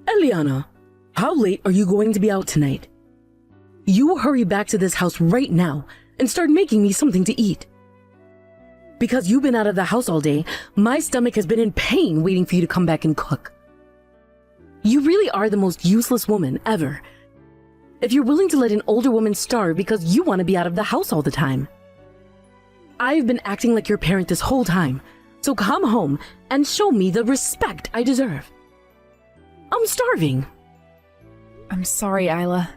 Eliana, how late are you going to be out tonight? You hurry back to this house right now and start making me something to eat. Because you've been out of the house all day, my stomach has been in pain waiting for you to come back and cook. You really are the most useless woman ever. If you're willing to let an older woman starve because you want to be out of the house all the time. I've been acting like your parent this whole time, so come home and show me the respect I deserve. I'm starving. I'm sorry, Isla.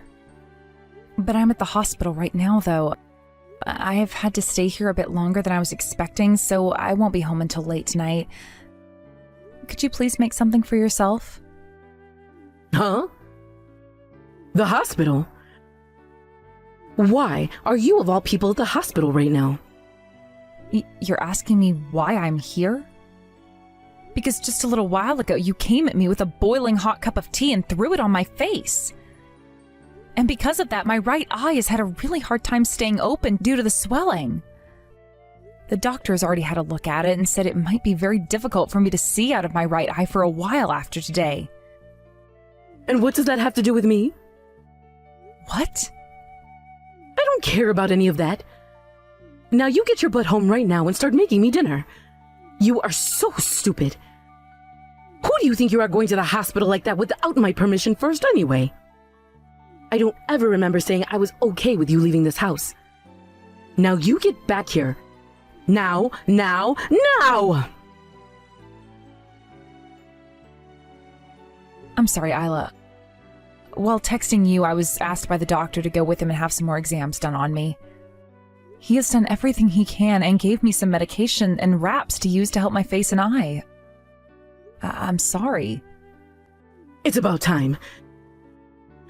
But I'm at the hospital right now, though. I have had to stay here a bit longer than I was expecting, so I won't be home until late tonight. Could you please make something for yourself? Huh? The hospital? Why are you of all people at the hospital right now? You're asking me why I'm here? Because just a little while ago you came at me with a boiling hot cup of tea and threw it on my face. And because of that, my right eye has had a really hard time staying open due to the swelling. The doctor has already had a look at it and said it might be very difficult for me to see out of my right eye for a while after today. And what does that have to do with me? What? I don't care about any of that. Now you get your butt home right now and start making me dinner. You are so stupid. Who do you think you are going to the hospital like that without my permission first anyway? I don't ever remember saying I was okay with you leaving this house. Now you get back here. Now! I'm sorry, Isla. While texting you, I was asked by the doctor to go with him and have some more exams done on me. He has done everything he can and gave me some medication and wraps to use to help my face and eye. I'm sorry. It's about time.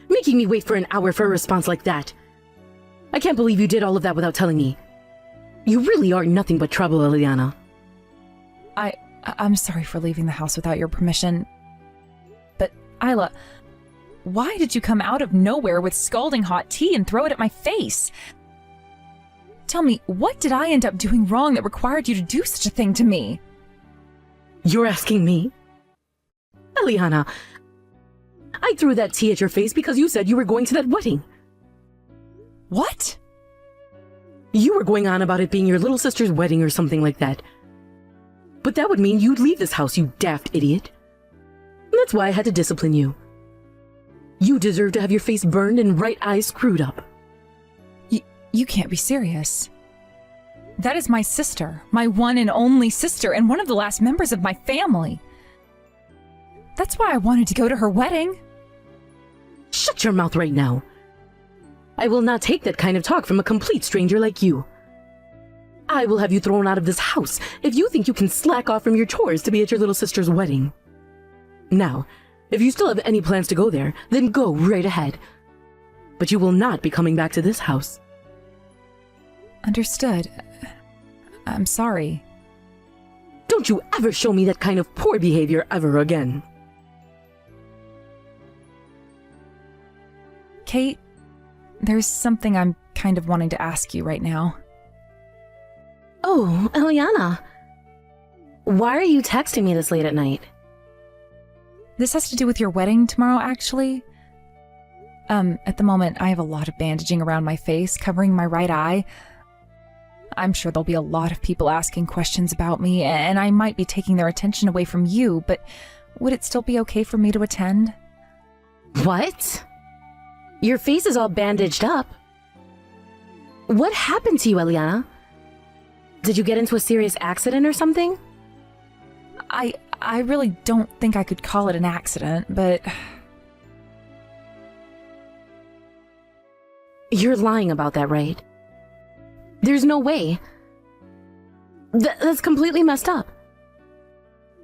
Making me wait for an hour for a response like that. I can't believe you did all of that without telling me. You really are nothing but trouble, Eliana. I'm sorry for leaving the house without your permission. But, Isla, why did you come out of nowhere with scalding hot tea and throw it at my face? Tell me, what did I end up doing wrong that required you to do such a thing to me? You're asking me? Eliana, I threw that tea at your face because you said you were going to that wedding. What? You were going on about it being your little sister's wedding or something like that. But that would mean you'd leave this house, you daft idiot. And that's why I had to discipline you. You deserve to have your face burned and right eye screwed up. You can't be serious. That is my sister, my one and only sister, and one of the last members of my family. That's why I wanted to go to her wedding. Shut your mouth right now. I will not take that kind of talk from a complete stranger like you. I will have you thrown out of this house if you think you can slack off from your chores to be at your little sister's wedding. Now, if you still have any plans to go there, then go right ahead. But you will not be coming back to this house. Understood. I'm sorry. Don't you ever show me that kind of poor behavior ever again. Kate, there's something I'm kind of wanting to ask you right now. Oh, Eliana. Why are you texting me this late at night? This has to do with your wedding tomorrow, actually. At the moment, I have a lot of bandaging around my face, covering my right eye. I'm sure there'll be a lot of people asking questions about me, and I might be taking their attention away from you, but would it still be okay for me to attend? What? Your face is all bandaged up. What happened to you, Eliana? Did you get into a serious accident or something? I really don't think I could call it an accident, but... You're lying about that, right? There's no way. That's completely messed up.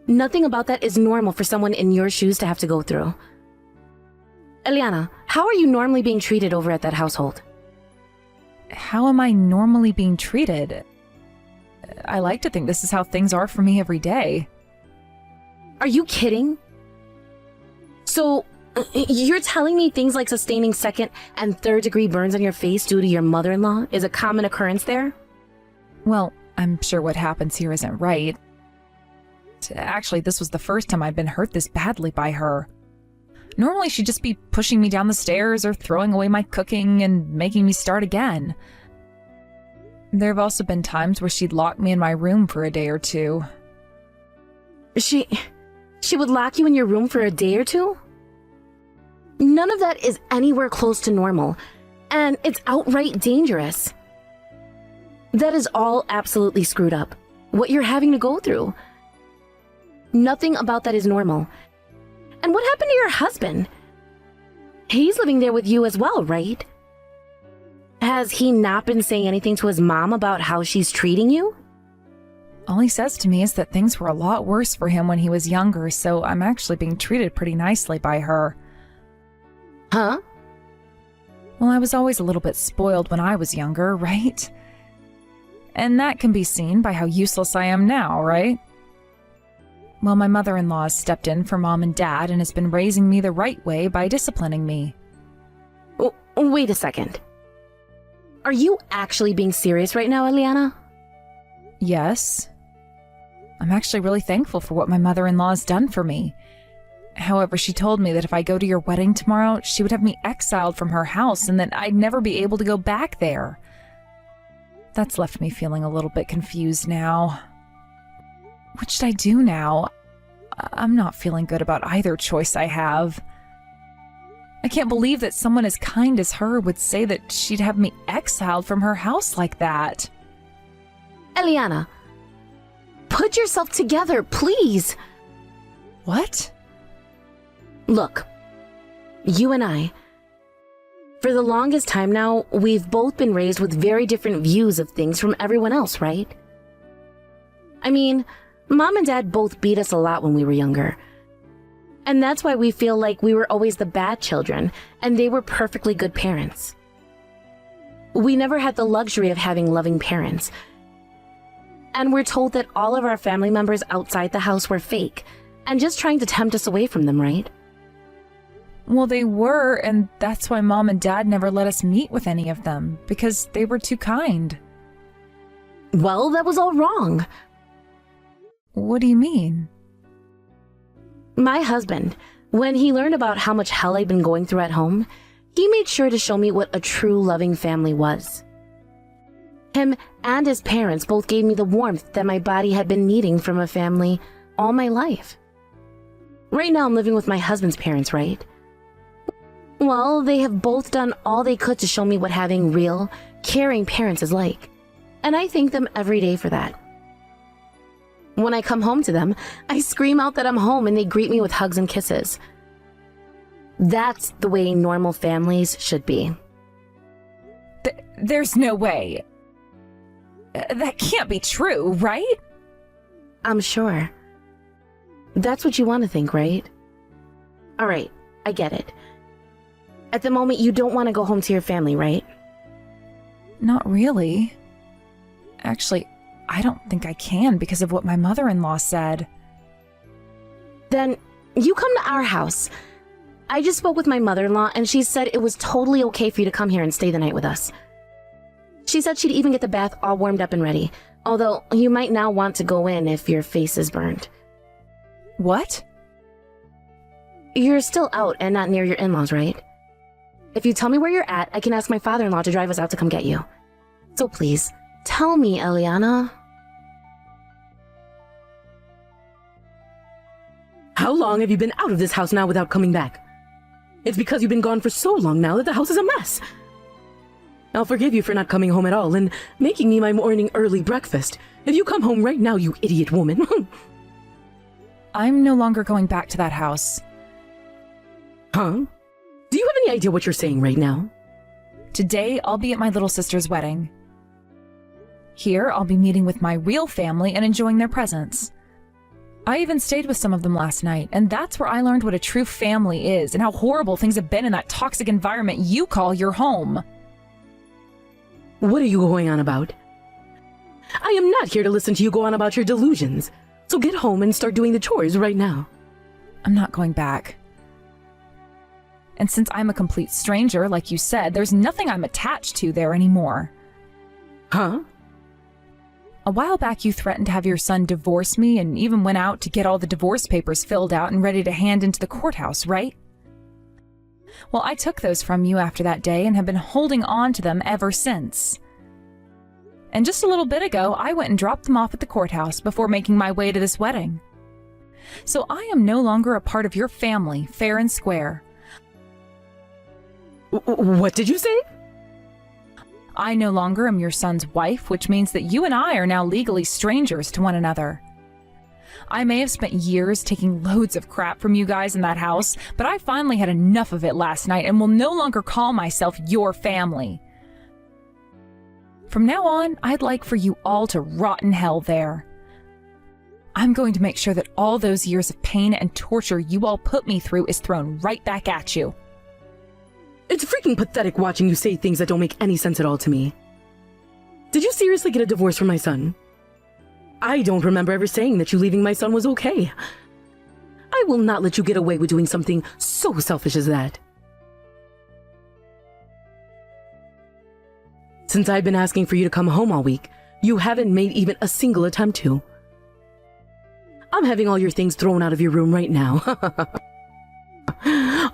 Nothing about that is normal for someone in your shoes to have to go through. Eliana, how are you normally being treated over at that household? How am I normally being treated? I like to think this is how things are for me every day. Are you kidding? So, you're telling me things like sustaining second and third degree burns on your face due to your mother-in-law is a common occurrence there? Well, I'm sure what happens here isn't right. Actually, this was the first time I'd been hurt this badly by her. Normally, she'd just be pushing me down the stairs or throwing away my cooking and making me start again. There have also been times where she'd lock me in my room for a day or two. She would lock you in your room for a day or two? None of that is anywhere close to normal, and it's outright dangerous. That is all absolutely screwed up, what you're having to go through. Nothing about that is normal. And what happened to your husband? He's living there with you as well, right? Has he not been saying anything to his mom about how she's treating you? All he says to me is that things were a lot worse for him when he was younger, so I'm actually being treated pretty nicely by her. Huh? Well, I was always a little bit spoiled when I was younger, right? And that can be seen by how useless I am now, right? Well, my mother-in-law has stepped in for Mom and Dad and has been raising me the right way by disciplining me. Wait a second. Are you actually being serious right now, Eliana? Yes. I'm actually really thankful for what my mother-in-law has done for me. However, she told me that if I go to your wedding tomorrow, she would have me exiled from her house and that I'd never be able to go back there. That's left me feeling a little bit confused now. What should I do now? I'm not feeling good about either choice I have. I can't believe that someone as kind as her would say that she'd have me exiled from her house like that. Eliana, put yourself together, please. What? Look, you and I, for the longest time now, we've both been raised with very different views of things from everyone else, right? I mean, Mom and Dad both beat us a lot when we were younger. And that's why we feel like we were always the bad children, and they were perfectly good parents. We never had the luxury of having loving parents. And we're told that all of our family members outside the house were fake, and just trying to tempt us away from them, right? Well, they were, and that's why Mom and Dad never let us meet with any of them, because they were too kind. Well, that was all wrong. What do you mean? My husband, when he learned about how much hell I'd been going through at home, he made sure to show me what a true loving family was. Him and his parents both gave me the warmth that my body had been needing from a family all my life. Right now I'm living with my husband's parents, right? Well, they have both done all they could to show me what having real, caring parents is like. And I thank them every day for that. When I come home to them, I scream out that I'm home and they greet me with hugs and kisses. That's the way normal families should be. There's no way. That can't be true, right? I'm sure. That's what you want to think, right? All right, I get it. At the moment, you don't want to go home to your family, right? Not really. Actually, I don't think I can because of what my mother-in-law said. Then you come to our house. I just spoke with my mother-in-law and she said it was totally okay for you to come here and stay the night with us. She said she'd even get the bath all warmed up and ready, although you might now want to go in if your face is burned. What? You're still out and not near your in-laws, right? If you tell me where you're at, I can ask my father-in-law to drive us out to come get you. So please, tell me, Eliana. How long have you been out of this house now without coming back? It's because you've been gone for so long now that the house is a mess. I'll forgive you for not coming home at all and making me my morning early breakfast. If you come home right now, you idiot woman. I'm no longer going back to that house. Huh? Do you have any idea what you're saying right now? Today, I'll be at my little sister's wedding. Here, I'll be meeting with my real family and enjoying their presence. I even stayed with some of them last night, and that's where I learned what a true family is and how horrible things have been in that toxic environment you call your home. What are you going on about? I am not here to listen to you go on about your delusions. So get home and start doing the chores right now. I'm not going back. And since I'm a complete stranger, like you said, there's nothing I'm attached to there anymore. Huh? A while back, you threatened to have your son divorce me and even went out to get all the divorce papers filled out and ready to hand into the courthouse, right? Well, I took those from you after that day and have been holding on to them ever since. And just a little bit ago, I went and dropped them off at the courthouse before making my way to this wedding. So I am no longer a part of your family, fair and square. What did you say? I no longer am your son's wife, which means that you and I are now legally strangers to one another. I may have spent years taking loads of crap from you guys in that house, but I finally had enough of it last night and will no longer call myself your family. From now on, I'd like for you all to rot in hell there. I'm going to make sure that all those years of pain and torture you all put me through is thrown right back at you. It's freaking pathetic watching you say things that don't make any sense at all to me. Did you seriously get a divorce from my son? I don't remember ever saying that you leaving my son was okay. I will not let you get away with doing something so selfish as that. Since I've been asking for you to come home all week, you haven't made even a single attempt to. I'm having all your things thrown out of your room right now.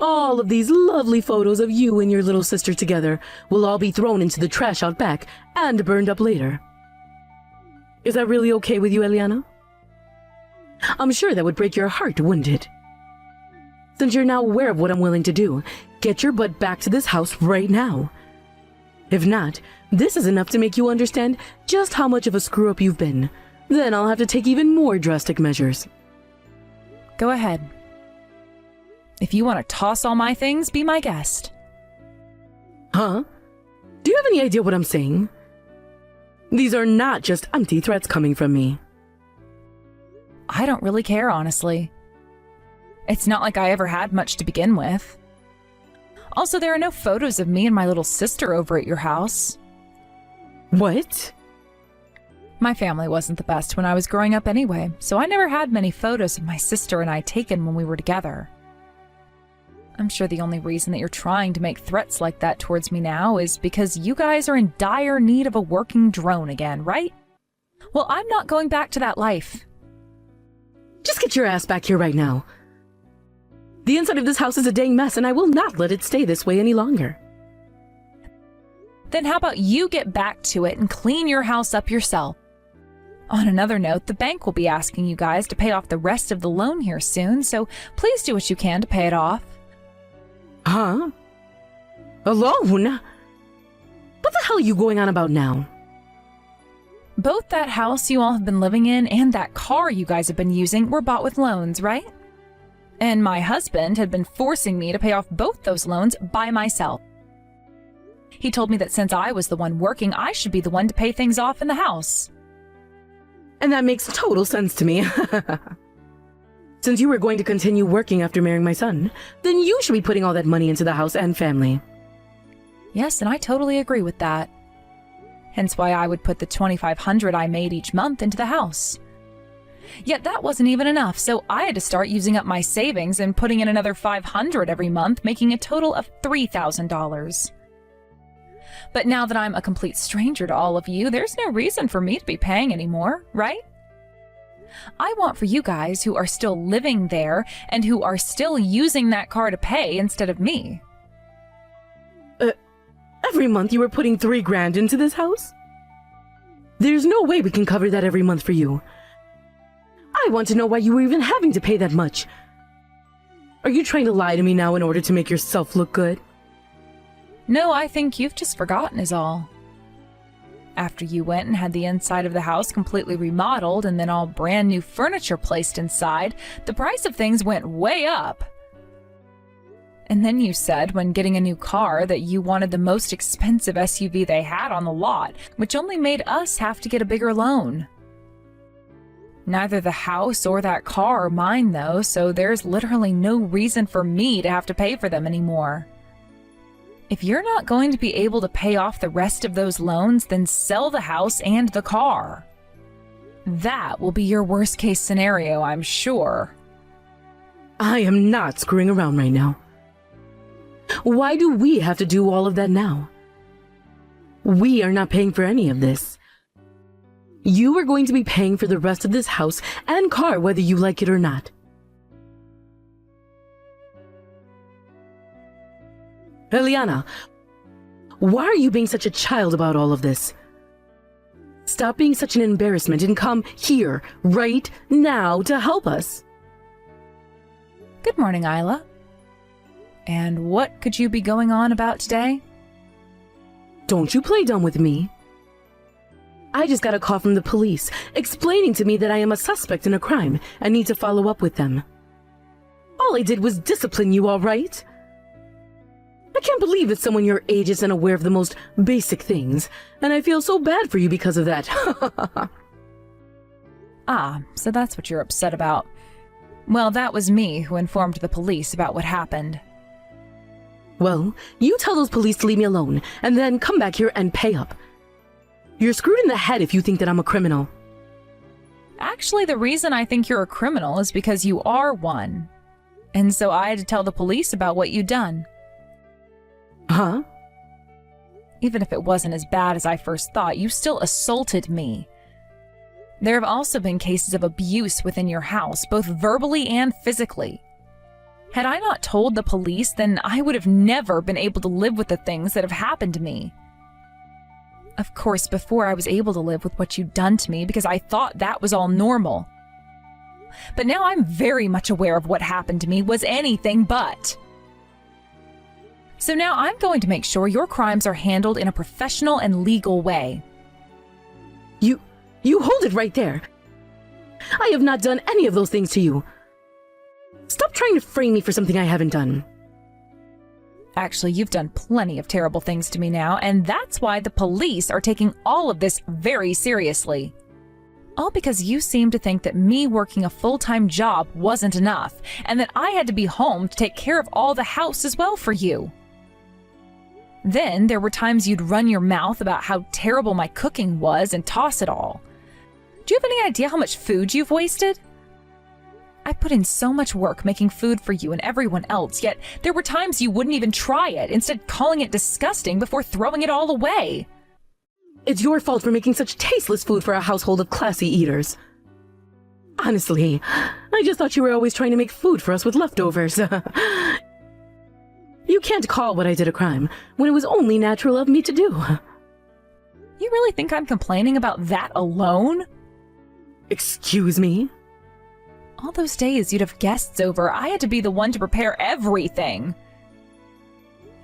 All of these lovely photos of you and your little sister together will all be thrown into the trash out back and burned up later. Is that really okay with you, Eliana? I'm sure that would break your heart, wouldn't it? Since you're now aware of what I'm willing to do, get your butt back to this house right now. If not, this is enough to make you understand just how much of a screw-up you've been. Then I'll have to take even more drastic measures. Go ahead. If you want to toss all my things, be my guest. Huh? Do you have any idea what I'm saying? These are not just empty threats coming from me. I don't really care, honestly. It's not like I ever had much to begin with. Also, there are no photos of me and my little sister over at your house. What? My family wasn't the best when I was growing up anyway, so I never had many photos of my sister and I taken when we were together. I'm sure the only reason that you're trying to make threats like that towards me now is because you guys are in dire need of a working drone again, right? Well, I'm not going back to that life. Just get your ass back here right now. The inside of this house is a dang mess, and I will not let it stay this way any longer. Then how about you get back to it and clean your house up yourself? On another note, the bank will be asking you guys to pay off the rest of the loan here soon, so please do what you can to pay it off. Huh? A loan? What the hell are you going on about now? Both that house you all have been living in and that car you guys have been using were bought with loans, right? And my husband had been forcing me to pay off both those loans by myself. He told me that since I was the one working, I should be the one to pay things off in the house. And that makes total sense to me. Since you were going to continue working after marrying my son, then you should be putting all that money into the house and family. Yes, and I totally agree with that. Hence why I would put the $2,500 I made each month into the house. Yet that wasn't even enough, so I had to start using up my savings and putting in another $500 every month, making a total of $3,000. But now that I'm a complete stranger to all of you, there's no reason for me to be paying anymore, right? I want for you guys who are still living there and who are still using that car to pay instead of me. Every month you were putting $3 grand into this house? There's no way we can cover that every month for you. I want to know why you were even having to pay that much. Are you trying to lie to me now in order to make yourself look good? No, I think you've just forgotten is all. After you went and had the inside of the house completely remodeled and then all brand new furniture placed inside, the price of things went way up. And then you said when getting a new car that you wanted the most expensive SUV they had on the lot, which only made us have to get a bigger loan. Neither the house or that car are mine though, so there's literally no reason for me to have to pay for them anymore. If you're not going to be able to pay off the rest of those loans, then sell the house and the car. That will be your worst case scenario, I'm sure. I am not screwing around right now. Why do we have to do all of that now? We are not paying for any of this. You are going to be paying for the rest of this house and car whether you like it or not. Eliana, why are you being such a child about all of this? Stop being such an embarrassment and come here, right now, to help us. Good morning, Isla. And what could you be going on about today? Don't you play dumb with me. I just got a call from the police explaining to me that I am a suspect in a crime and need to follow up with them. All I did was discipline you, all right? I can't believe that someone your age isn't aware of the most basic things, and I feel so bad for you because of that. Ah, so that's what you're upset about. Well, that was me who informed the police about what happened. Well, you tell those police to leave me alone, and then come back here and pay up. You're screwed in the head if you think that I'm a criminal. Actually, the reason I think you're a criminal is because you are one. And so I had to tell the police about what you'd done. Huh? Even if it wasn't as bad as I first thought, you still assaulted me. There have also been cases of abuse within your house, both verbally and physically. Had I not told the police, then I would have never been able to live with the things that have happened to me. Of course, before I was able to live with what you'd done to me because I thought that was all normal. But now I'm very much aware of what happened to me was anything but. So now I'm going to make sure your crimes are handled in a professional and legal way. You hold it right there. I have not done any of those things to you. Stop trying to frame me for something I haven't done. Actually, you've done plenty of terrible things to me now, and that's why the police are taking all of this very seriously. All because you seem to think that me working a full-time job wasn't enough, and that I had to be home to take care of all the house as well for you. Then there were times you'd run your mouth about how terrible my cooking was and toss it all. Do you have any idea how much food you've wasted? I put in so much work making food for you and everyone else, yet there were times you wouldn't even try it, instead calling it disgusting before throwing it all away. It's your fault for making such tasteless food for a household of classy eaters. Honestly, I just thought you were always trying to make food for us with leftovers. You can't call what I did a crime, when it was only natural of me to do. You really think I'm complaining about that alone? Excuse me? All those days you'd have guests over, I had to be the one to prepare everything.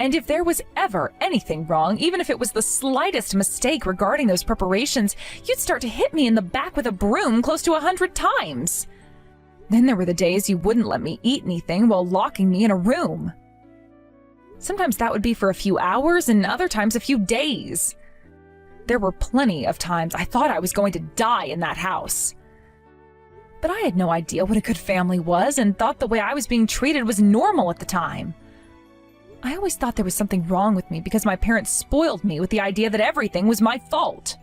And if there was ever anything wrong, even if it was the slightest mistake regarding those preparations, you'd start to hit me in the back with a broom close to 100 times. Then there were the days you wouldn't let me eat anything while locking me in a room. Sometimes that would be for a few hours, and other times a few days. There were plenty of times I thought I was going to die in that house. But I had no idea what a good family was and thought the way I was being treated was normal at the time. I always thought there was something wrong with me because my parents spoiled me with the idea that everything was my fault.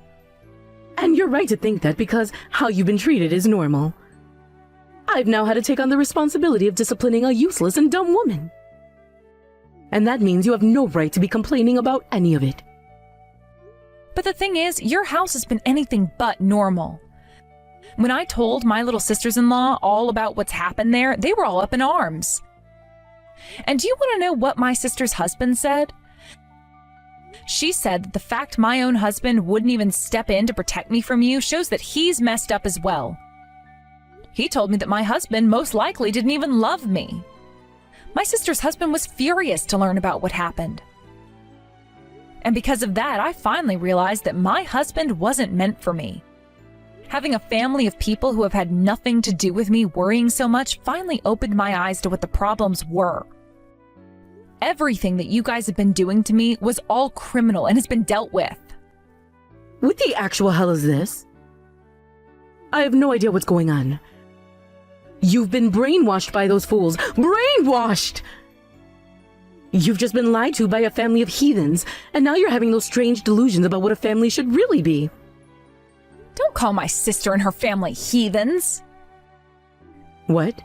And you're right to think that because how you've been treated is normal. I've now had to take on the responsibility of disciplining a useless and dumb woman. And that means you have no right to be complaining about any of it. But the thing is, your house has been anything but normal. When I told my little sisters-in-law all about what's happened there, they were all up in arms. And do you want to know what my sister's husband said? She said that the fact my own husband wouldn't even step in to protect me from you shows that he's messed up as well. He told me that my husband most likely didn't even love me. My sister's husband was furious to learn about what happened. And because of that, I finally realized that my husband wasn't meant for me. Having a family of people who have had nothing to do with me worrying so much finally opened my eyes to what the problems were. Everything that you guys have been doing to me was all criminal and has been dealt with. What the actual hell is this? I have no idea what's going on. You've been brainwashed by those fools. Brainwashed! You've just been lied to by a family of heathens, and now you're having those strange delusions about what a family should really be. Don't call my sister and her family heathens. What?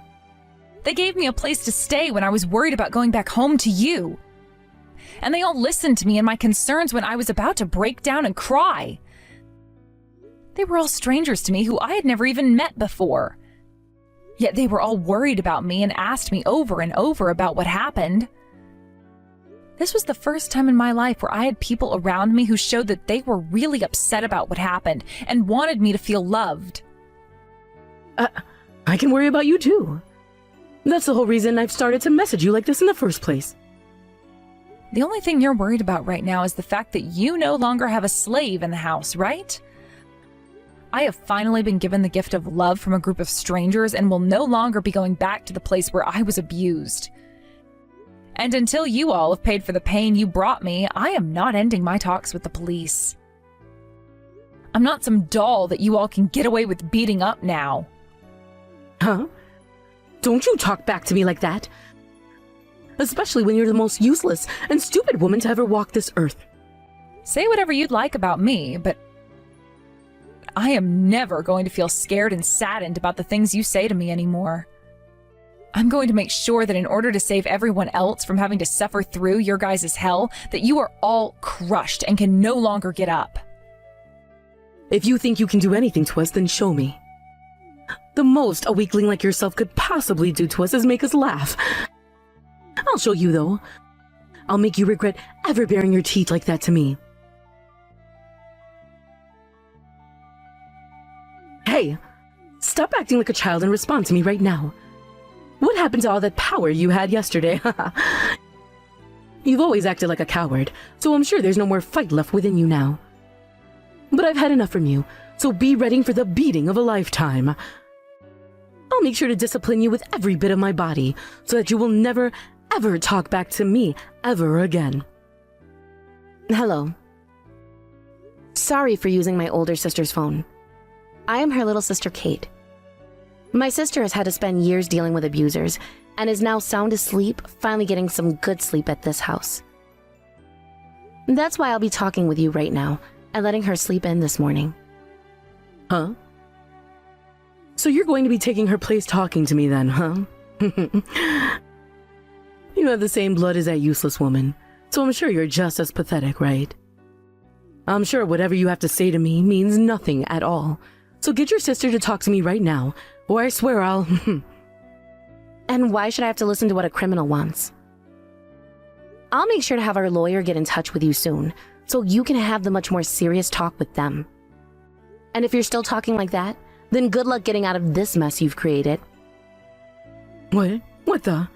They gave me a place to stay when I was worried about going back home to you. And they all listened to me and my concerns when I was about to break down and cry. They were all strangers to me who I had never even met before. Yet they were all worried about me and asked me over and over about what happened. This was the first time in my life where I had people around me who showed that they were really upset about what happened and wanted me to feel loved. I can worry about you too. That's the whole reason I've started to message you like this in the first place. The only thing you're worried about right now is the fact that you no longer have a slave in the house, right? I have finally been given the gift of love from a group of strangers and will no longer be going back to the place where I was abused. And until you all have paid for the pain you brought me, I am not ending my talks with the police. I'm not some doll that you all can get away with beating up now. Huh? Don't you talk back to me like that. Especially when you're the most useless and stupid woman to ever walk this earth. Say whatever you'd like about me, but I am never going to feel scared and saddened about the things you say to me anymore. I'm going to make sure that in order to save everyone else from having to suffer through your guys' hell, that you are all crushed and can no longer get up. If you think you can do anything to us, then show me. The most a weakling like yourself could possibly do to us is make us laugh. I'll show you, though. I'll make you regret ever baring your teeth like that to me. Hey, stop acting like a child and respond to me right now. What happened to all that power you had yesterday? You've always acted like a coward, so I'm sure there's no more fight left within you now. But I've had enough from you, so be ready for the beating of a lifetime. I'll make sure to discipline you with every bit of my body, so that you will never, ever talk back to me ever again. Hello. Sorry for using my older sister's phone. I am her little sister, Kate. My sister has had to spend years dealing with abusers and is now sound asleep, finally getting some good sleep at this house. That's why I'll be talking with you right now and letting her sleep in this morning. Huh? So you're going to be taking her place talking to me then, huh? You have the same blood as that useless woman, so I'm sure you're just as pathetic, right? I'm sure whatever you have to say to me means nothing at all. So get your sister to talk to me right now, or I swear I'll... And why should I have to listen to what a criminal wants? I'll make sure to have our lawyer get in touch with you soon, so you can have the much more serious talk with them. And if you're still talking like that, then good luck getting out of this mess you've created. What? What the?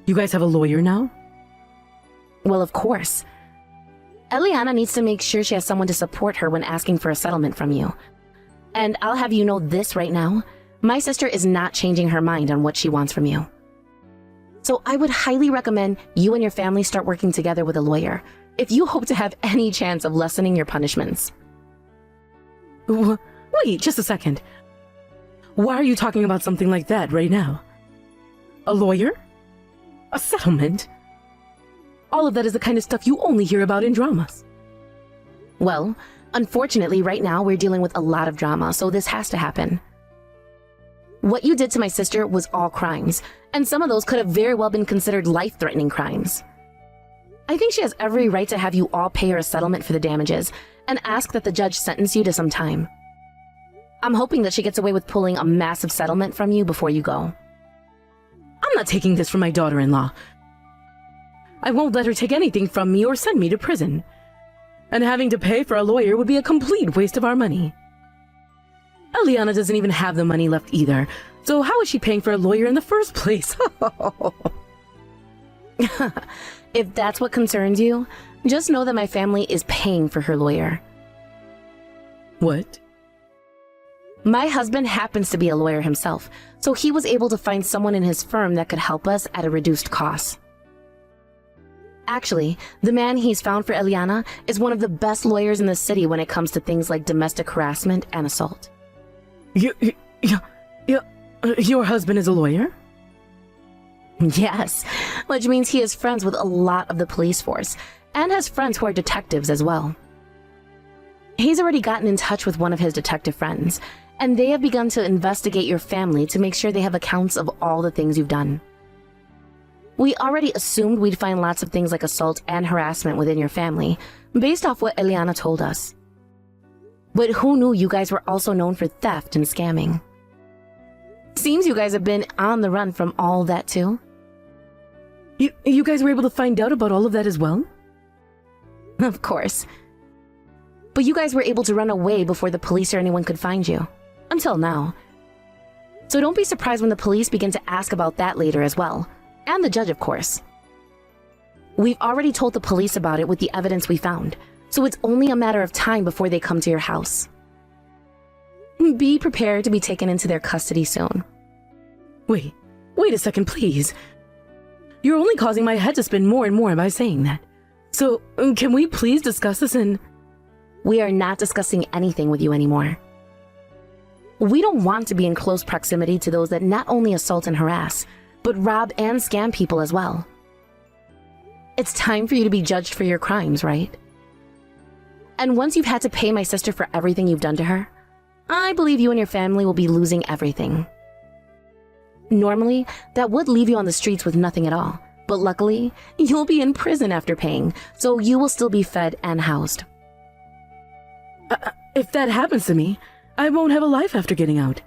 You guys have a lawyer now? Well, of course. Eliana needs to make sure she has someone to support her when asking for a settlement from you. And I'll have you know this right now. My sister is not changing her mind on what she wants from you. So I would highly recommend you and your family start working together with a lawyer if you hope to have any chance of lessening your punishments. Wait, just a second. Why are you talking about something like that right now? A lawyer? A settlement? All of that is the kind of stuff you only hear about in dramas. Well, unfortunately, right now we're dealing with a lot of drama, so this has to happen. What you did to my sister was all crimes, and some of those could have very well been considered life-threatening crimes. I think she has every right to have you all pay her a settlement for the damages and ask that the judge sentence you to some time. I'm hoping that she gets away with pulling a massive settlement from you before you go. I'm not taking this from my daughter-in-law. I won't let her take anything from me or send me to prison. And having to pay for a lawyer would be a complete waste of our money. Eliana doesn't even have the money left either, so how is she paying for a lawyer in the first place? If that's what concerns you, just know that my family is paying for her lawyer. What? My husband happens to be a lawyer himself, so he was able to find someone in his firm that could help us at a reduced cost. Actually, the man he's found for Eliana is one of the best lawyers in the city when it comes to things like domestic harassment and assault. Your husband is a lawyer? Yes, which means he is friends with a lot of the police force and has friends who are detectives as well. He's already gotten in touch with one of his detective friends, and they have begun to investigate your family to make sure they have accounts of all the things you've done. We already assumed we'd find lots of things like assault and harassment within your family, based off what Eliana told us. But who knew you guys were also known for theft and scamming? Seems you guys have been on the run from all that too. You guys were able to find out about all of that as well? Of course. But you guys were able to run away before the police or anyone could find you. Until now. So don't be surprised when the police begin to ask about that later as well. And the judge, of course. We've already told the police about it with the evidence we found, so it's only a matter of time before they come to your house. Be prepared to be taken into their custody soon. Wait a second, please. You're only causing my head to spin more and more by saying that. So, can we please discuss this in... We are not discussing anything with you anymore. We don't want to be in close proximity to those that not only assault and harass, but rob and scam people as well. It's time for you to be judged for your crimes, right? And once you've had to pay my sister for everything you've done to her, I believe you and your family will be losing everything. Normally, that would leave you on the streets with nothing at all, but luckily, you'll be in prison after paying, so you will still be fed and housed. If that happens to me, I won't have a life after getting out.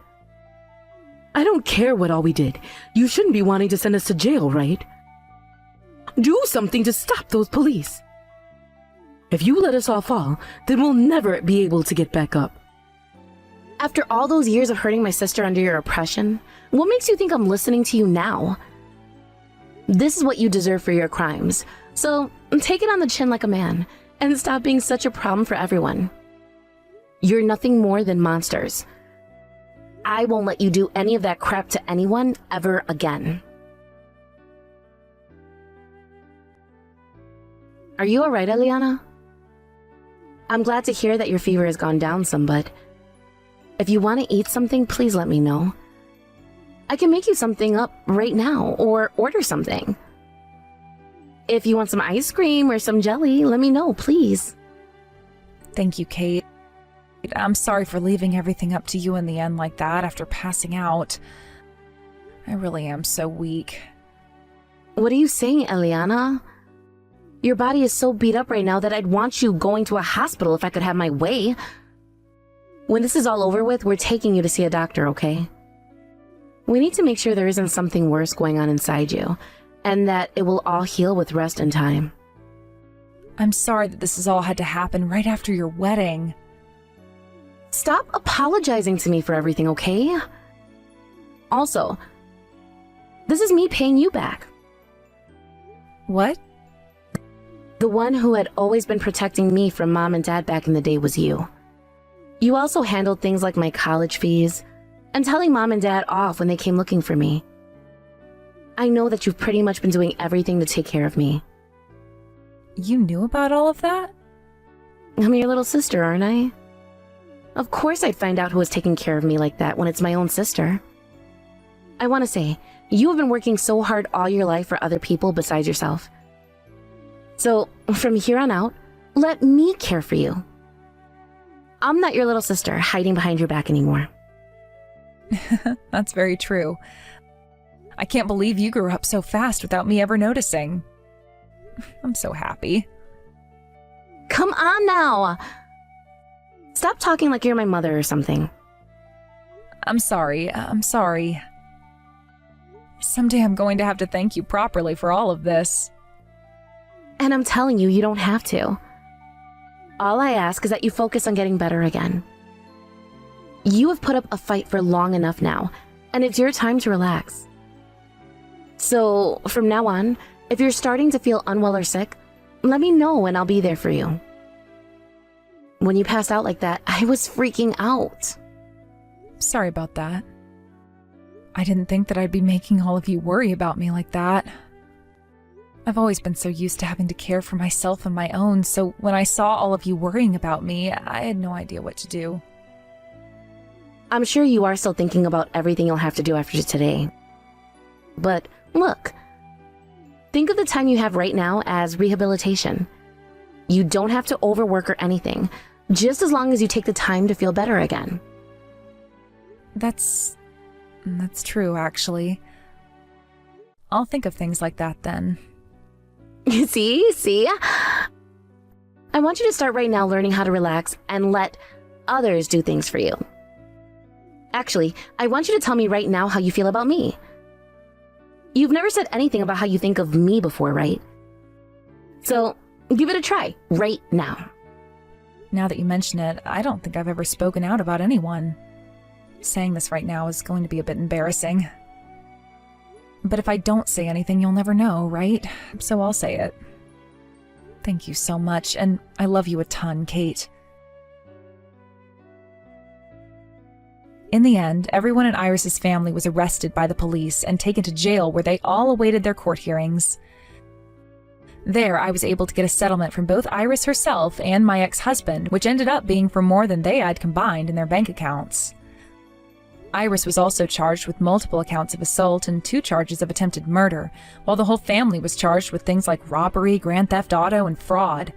I don't care what all we did. You shouldn't be wanting to send us to jail, right? Do something to stop those police. If you let us all fall, then we'll never be able to get back up. After all those years of hurting my sister under your oppression, what makes you think I'm listening to you now? This is what you deserve for your crimes, so take it on the chin like a man, and stop being such a problem for everyone. You're nothing more than monsters. I won't let you do any of that crap to anyone ever again. Are you alright, Eliana? I'm glad to hear that your fever has gone down some, but if you want to eat something, please let me know. I can make you something up right now, or order something. If you want some ice cream or some jelly, let me know, please. Thank you, Kate. I'm sorry for leaving everything up to you in the end like that after passing out. I really am so weak. What are you saying, Eliana? Your body is so beat up right now that I'd want you going to a hospital if I could have my way. When this is all over with, we're taking you to see a doctor, okay? We need to make sure there isn't something worse going on inside you, and that it will all heal with rest and time. I'm sorry that this has all had to happen right after your wedding. Stop apologizing to me for everything, okay? Also, this is me paying you back. What? The one who had always been protecting me from Mom and Dad back in the day was you. You also handled things like my college fees and telling Mom and Dad off when they came looking for me. I know that you've pretty much been doing everything to take care of me. You knew about all of that? I'm your little sister, aren't I? Of course I'd find out who was taking care of me like that when it's my own sister. I want to say, you have been working so hard all your life for other people besides yourself. So, from here on out, let me care for you. I'm not your little sister hiding behind your back anymore. That's very true. I can't believe you grew up so fast without me ever noticing. I'm so happy. Come on now! Stop talking like you're my mother or something. I'm sorry. Someday I'm going to have to thank you properly for all of this. And I'm telling you, you don't have to. All I ask is that you focus on getting better again. You have put up a fight for long enough now, and it's your time to relax. So, from now on, if you're starting to feel unwell or sick, let me know and I'll be there for you. When you passed out like that, I was freaking out. Sorry about that. I didn't think that I'd be making all of you worry about me like that. I've always been so used to having to care for myself on my own, so when I saw all of you worrying about me, I had no idea what to do. I'm sure you are still thinking about everything you'll have to do after today. But look, think of the time you have right now as rehabilitation. You don't have to overwork or anything, just as long as you take the time to feel better again. That's true, actually. I'll think of things like that then. See? I want you to start right now learning how to relax and let others do things for you. Actually, I want you to tell me right now how you feel about me. You've never said anything about how you think of me before, right? So, give it a try, right now. Now that you mention it, I don't think I've ever spoken out about anyone. Saying this right now is going to be a bit embarrassing. But if I don't say anything, you'll never know, right? So I'll say it. Thank you so much, and I love you a ton, Kate. In the end, everyone in Iris's family was arrested by the police and taken to jail where they all awaited their court hearings. There, I was able to get a settlement from both Iris herself and my ex-husband, which ended up being for more than they had combined in their bank accounts. Iris was also charged with multiple accounts of assault and 2 charges of attempted murder, while the whole family was charged with things like robbery, grand theft auto, and fraud.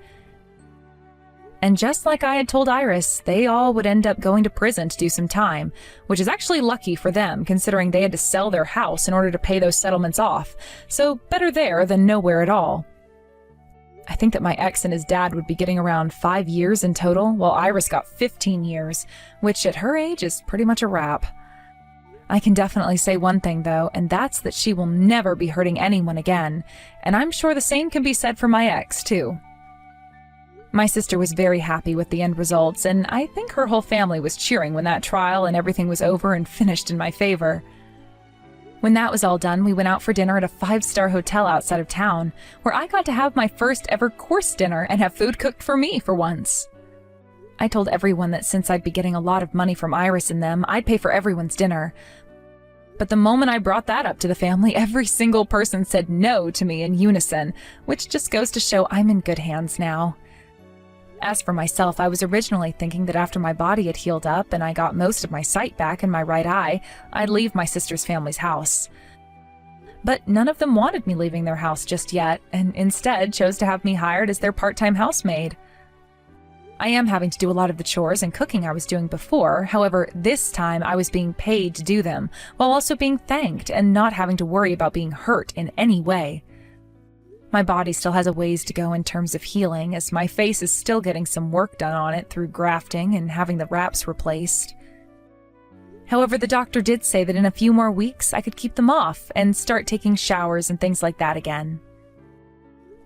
And just like I had told Iris, they all would end up going to prison to do some time, which is actually lucky for them, considering they had to sell their house in order to pay those settlements off, so better there than nowhere at all. I think that my ex and his dad would be getting around 5 years in total, while Iris got 15 years, which at her age is pretty much a wrap. I can definitely say one thing, though, and that's that she will never be hurting anyone again, and I'm sure the same can be said for my ex, too. My sister was very happy with the end results, and I think her whole family was cheering when that trial and everything was over and finished in my favor. When that was all done, we went out for dinner at a 5-star hotel outside of town, where I got to have my first ever course dinner and have food cooked for me for once. I told everyone that since I'd be getting a lot of money from Iris and them, I'd pay for everyone's dinner. But the moment I brought that up to the family, every single person said no to me in unison, which just goes to show I'm in good hands now. As for myself, I was originally thinking that after my body had healed up and I got most of my sight back in my right eye, I'd leave my sister's family's house. But none of them wanted me leaving their house just yet, and instead chose to have me hired as their part-time housemaid. I am having to do a lot of the chores and cooking I was doing before, however, this time I was being paid to do them, while also being thanked and not having to worry about being hurt in any way. My body still has a ways to go in terms of healing, as my face is still getting some work done on it through grafting and having the wraps replaced. However, the doctor did say that in a few more weeks I could keep them off and start taking showers and things like that again.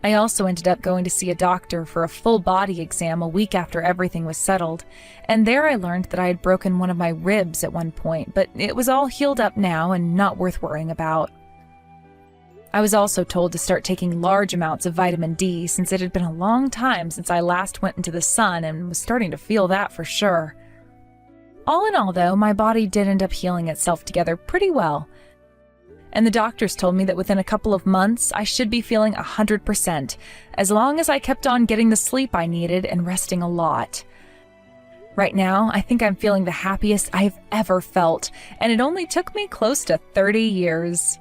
I also ended up going to see a doctor for a full body exam a week after everything was settled, and there I learned that I had broken one of my ribs at one point, but it was all healed up now and not worth worrying about. I was also told to start taking large amounts of vitamin D since it had been a long time since I last went into the sun and was starting to feel that for sure. All in all, though, my body did end up healing itself together pretty well. And the doctors told me that within a couple of months, I should be feeling 100%, as long as I kept on getting the sleep I needed and resting a lot. Right now, I think I'm feeling the happiest I've ever felt, and it only took me close to 30 years.